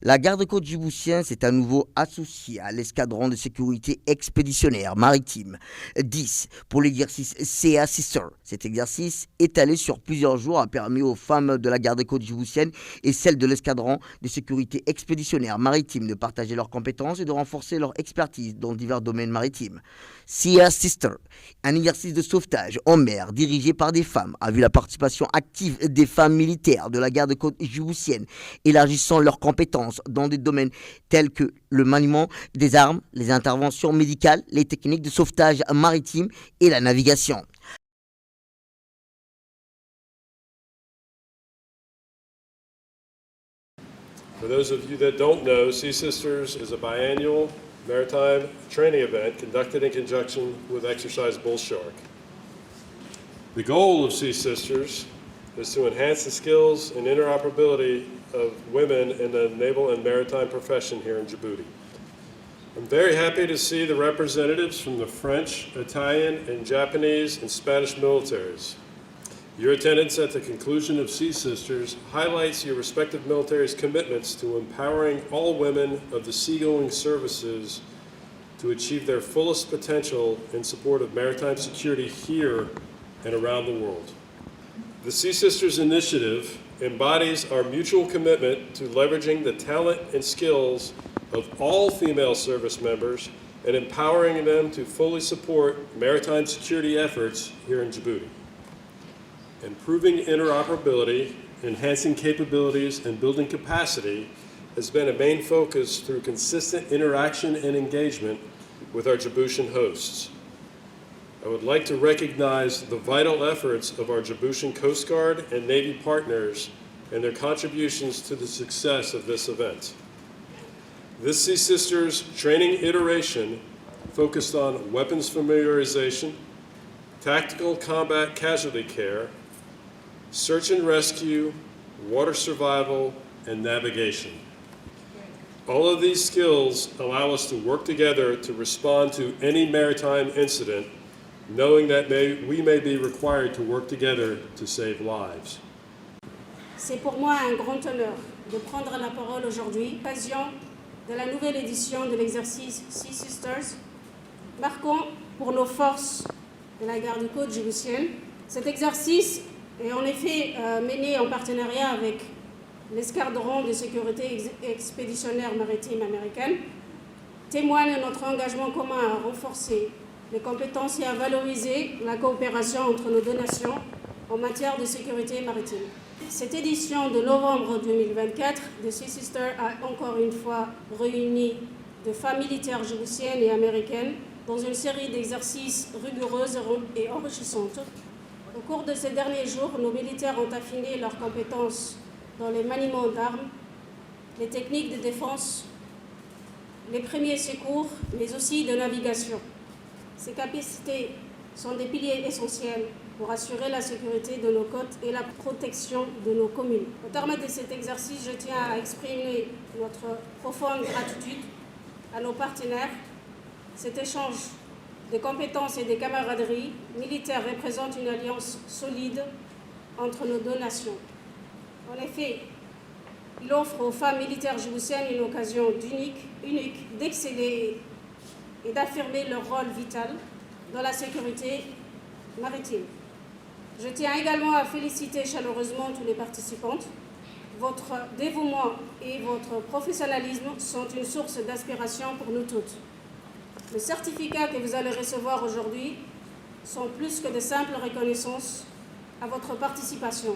La garde-côte djiboutienne s'est à nouveau associée à l'escadron de sécurité expéditionnaire maritime 10 pour l'exercice Sea Sister. Cet exercice, étalé sur plusieurs jours, a permis aux femmes de la garde-côte djiboutienne et celles de l'escadron de sécurité expéditionnaire maritime de partager leurs compétences et de renforcer leur expertise dans divers domaines maritimes. Sea Sister, un exercice de sauvetage en mer dirigé par des femmes, a vu la participation active des femmes militaires de la garde-côte djiboutienne, élargissant leurs compétences dans des domaines tels que le maniement des armes, les interventions médicales, les techniques de sauvetage maritime et la navigation. For those of you that don't know, Sea Sisters is a biannual maritime training event conducted in conjunction with Exercise Bull Shark. The goal of Sea Sisters is to enhance the skills and interoperability of women in the naval and maritime profession here in Djibouti. I'm very happy to see the representatives from the French, Italian, and Japanese and Spanish militaries. Your attendance at the conclusion of Sea Sisters highlights your respective militaries' commitments to empowering all women of the seagoing services to achieve their fullest potential in support of maritime security here and around the world. The Sea Sisters initiative embodies our mutual commitment to leveraging the talent and skills of all female service members and empowering them to fully support maritime security efforts here in Djibouti. Improving interoperability, enhancing capabilities, and building capacity has been a main focus through consistent interaction and engagement with our Djiboutian hosts. I would like to recognize the vital efforts of our Djiboutian Coast Guard and Navy partners and their contributions to the success of this event. This Sea Sisters training iteration focused on weapons familiarization, tactical combat casualty care, search and rescue, water survival, and navigation. All of these skills allow us to work together to respond to any maritime incident, knowing that we may be required to work together to save lives. C'est pour moi un grand honneur de prendre la parole aujourd'hui, occasion de la nouvelle édition de l'exercice Sea Sisters, marquant pour nos forces de la garde-côte djiboutienne. Cet exercice est en effet mené en partenariat avec l'escadron de sécurité expéditionnaire maritime américaine, témoigne de notre engagement commun à renforcer les compétences et à valoriser la coopération entre nos deux nations en matière de sécurité maritime. Cette édition de novembre 2024 de Sea Sisters a encore une fois réuni des femmes militaires djiboutiennes et américaines dans une série d'exercices rigoureux et enrichissantes. Au cours de ces derniers jours, nos militaires ont affiné leurs compétences dans les maniements d'armes, les techniques de défense, les premiers secours, mais aussi de navigation. Ces capacités sont des piliers essentiels pour assurer la sécurité de nos côtes et la protection de nos communes. Au terme de cet exercice, je tiens à exprimer notre profonde gratitude à nos partenaires. Cet échange de compétences et de camaraderie militaire représente une alliance solide entre nos deux nations. En effet, il offre aux femmes militaires djiboutiennes une occasion unique d'exceller et d'affirmer leur rôle vital dans la sécurité maritime. Je tiens également à féliciter chaleureusement tous les participantes. Votre dévouement et votre professionnalisme sont une source d'inspiration pour nous toutes. Les certificats que vous allez recevoir aujourd'hui sont plus que de simples reconnaissances à votre participation.